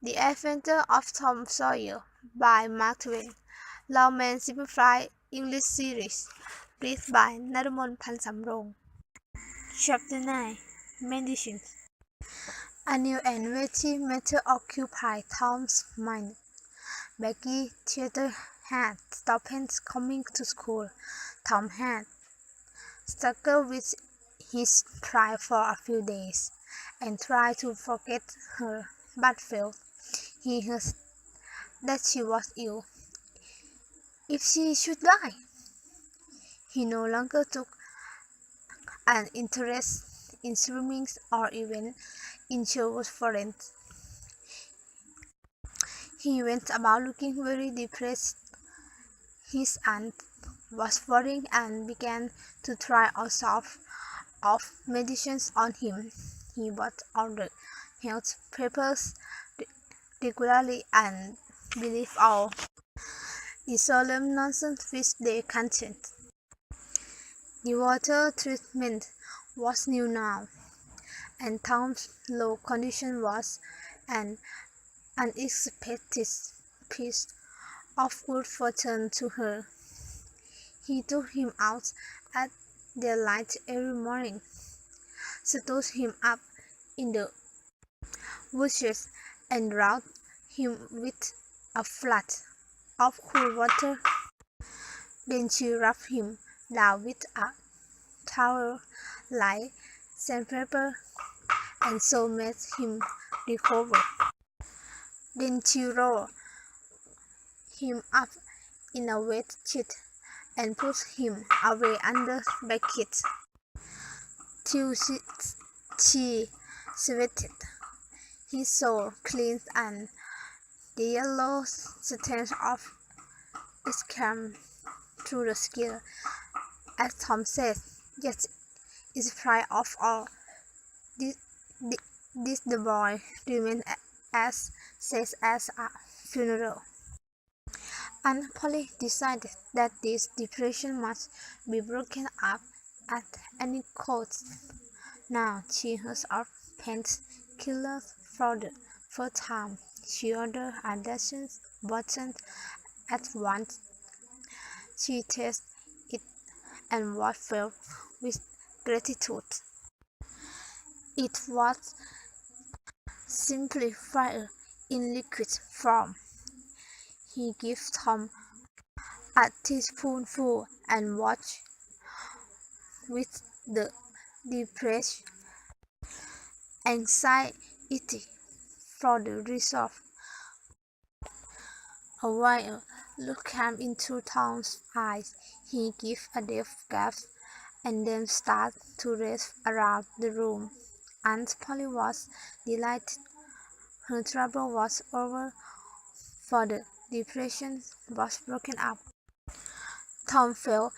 The Adventure of Tom Sawyer by Mark Twain. Lawman Simplified English Series. Read by Narumon Pansamrong. Chapter 9. Medicine. A new and witty matter occupied Tom's mind. Becky Theatre had stopped coming to school. Tom had struggled with his pride for a few days, and tried to forget her, but failed. He heard that she was ill. If she should die, he no longer took an interest in swimming or even in shows for rent. He went about looking very depressed. His aunt was worrying and began to try all sorts of medicines on him. He bought all the health papers regularly and believed all the solemn nonsense which they contained. The water treatment was new now, and Tom's low condition was an unexpected piece of good fortune to her. He took him out at daylight every morning, stood him up in the bushes, and drowned him with a flood of cool water. Then she rubbed him down with a towel like sandpaper, and so made him recover. Then she rolled him up in a wet sheet and put him away under blanket till she sweated. His soul cleansed and the yellow stains of it came through the skin. As Tom said, "Yes, in spite of all this, the boy remained as safe as a funeral." And Polly decided that this depression must be broken up at any cost. Now she heard of painkillers for the first time. She ordered a dozen bottles at once. She tasted it and was filled with gratitude. It was simply fire in liquid form. He gave Tom a teaspoonful and watched with the depressed anxiety for the result. A wild look came into Tom's eyes. He gave a deep gasp and then started to race around the room. Aunt Polly was delighted. Her trouble was over, for the depression was broken up. Tom felt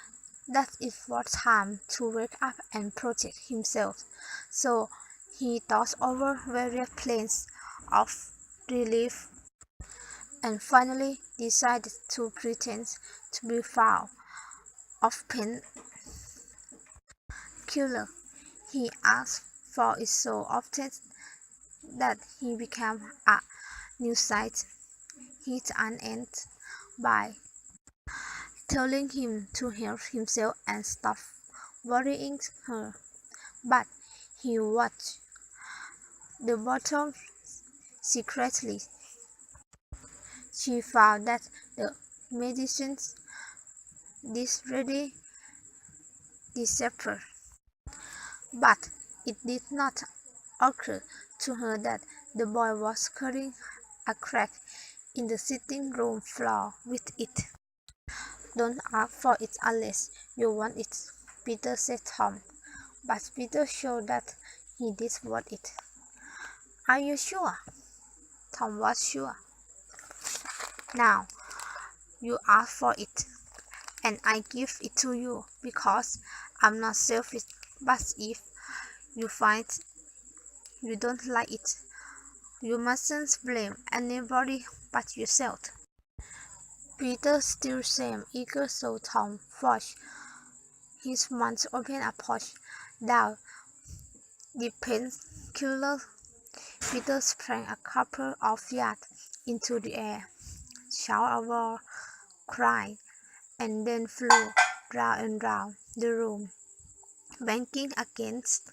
that it was time to wake up and protect himself, so he thought over various plans of relief and finally decided to pretend to be fond of painkiller. He asked for it so often that he became a nuisance. His aunt ended by telling him to help himself and stop worrying her, but he watched the bottle secretly. She found that the medicines ready disappeared, but it did not occur to her that the boy was carrying a crack in the sitting room floor with it. "Don't ask for it unless you want it," Peter said Tom, but Peter showed that he did want it. "Are you sure?" Tom was sure. "Now, you ask for it, and I give it to you because I'm not selfish, but if you find you don't like it, you mustn't blame anybody but yourself." Peter still seemed eager, so Tom forced his mouth open and pushed down the painkiller. Peter sprang a couple of yards into the air, shouted a war cry, and then flew round and round the room, banging against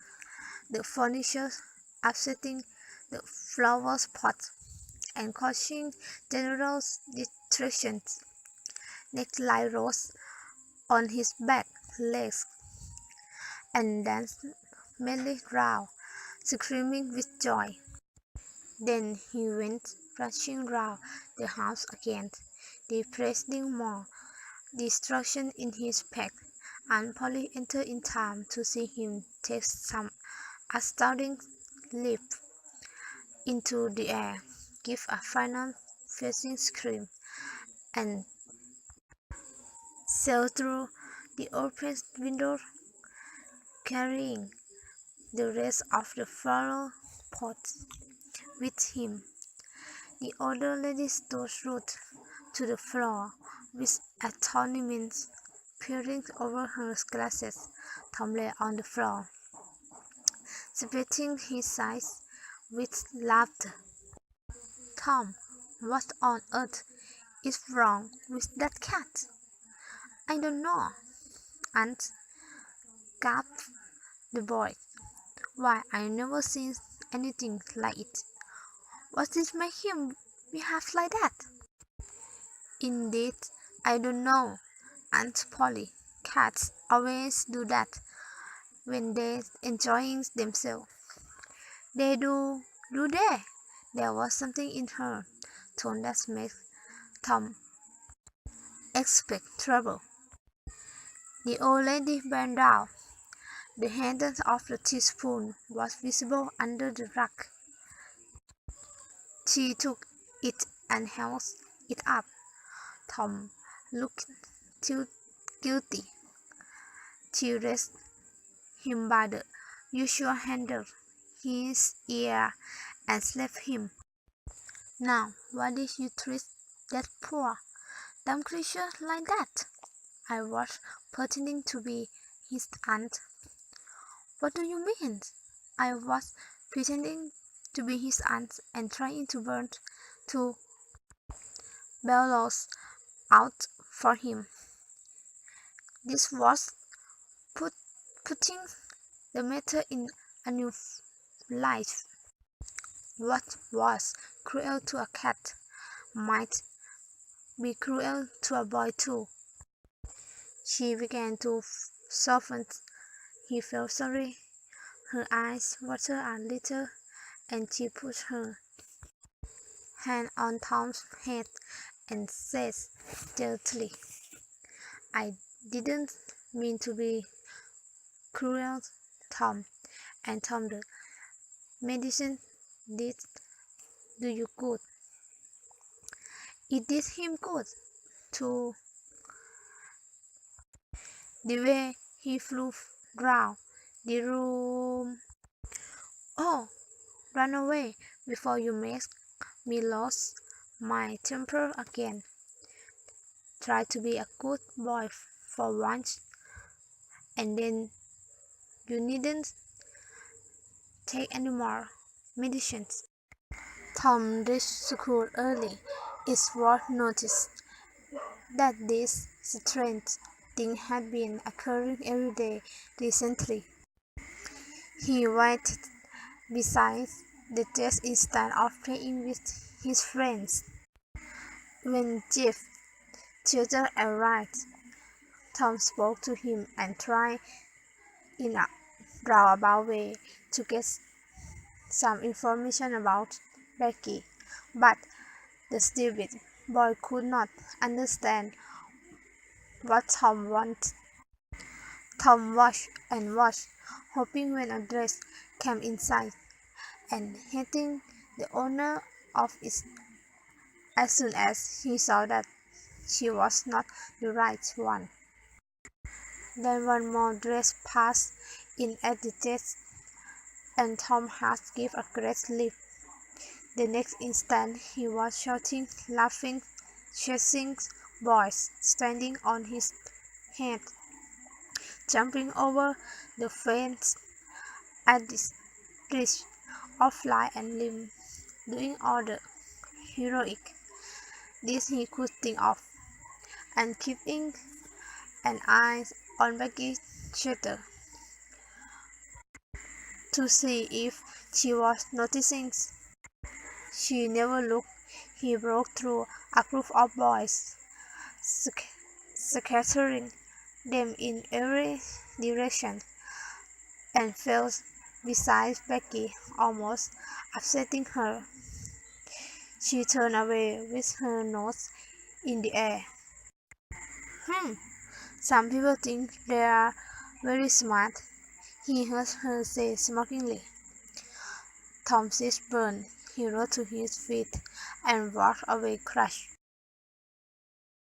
the furniture, upsetting the flower pots, and causing general destruction. Necktie rose on his back legs and danced merrily round, screaming with joy. Then he went rushing round the house again, depressing more destruction in his pack, and Polly entered in time to see him take some astounding leap into the air, give a final piercing scream, and sail through the open window, carrying the rest of the flower pots with him. The older lady stood rooted to the floor, with astonishment peering over her glasses. Tom lay on the floor, splitting his sides with laughter. Tom, what on earth is wrong with that cat? I don't know, Aunt, gasped the boy. Why, I never seen anything like it. What did make him behave like that? Indeed, I don't know, Aunt Polly. Cats always do that when they're enjoying themselves. They do they? There was something in her tone that made Tom expect trouble. The old lady bent down. The handle of the teaspoon was visible under the rug. She took it and held it up. Tom looked too guilty. She raised him by the usual handle, his ear, and slapped him. Now, why did you treat that poor, dumb creature like that? I was pretending to be his aunt. What do you mean? I was pretending to be his aunt and trying to burn two bellows out for him. This was putting the matter in a new light. What was cruel to a cat might be cruel to a boy too. She began to soften. He felt sorry. Her eyes watered a little, and she put her hand on Tom's head and said gently, I didn't mean to be cruel, Tom. And Tom, the medicine did do you good. It did him good, too. The way he flew round the room. Oh, run away before you make me lose my temper again. Try to be a good boy for once, and then you needn't take any more medicines. Tom reached school early. It's worth notice that this strange thing had been occurring every day recently. He waited beside the desk instead of playing with his friends. When Jeff's tutor arrived, Tom spoke to him and tried in a roundabout way to get some information about Becky, but the stupid boy could not understand what Tom wanted. Tom watched and watched, hoping when a dress came inside, and hating the owner of it as soon as he saw that she was not the right one. Then one more dress passed in at the desk, and Tom had given a great leap. The next instant he was shouting, laughing, chasing boys, standing on his head, jumping over the fence at the reach of lie and limb, doing all the heroic deeds he could think of, and keeping an eye on Becky's shutter to see if she was noticing. She never looked. He broke through a group of boys, scattering them in every direction, and fell beside Becky, almost upsetting her. She turned away with her nose in the air. Hmm, some people think they are very smart, he heard her say mockingly. Tom's burned. He rose to his feet and walked away crushed.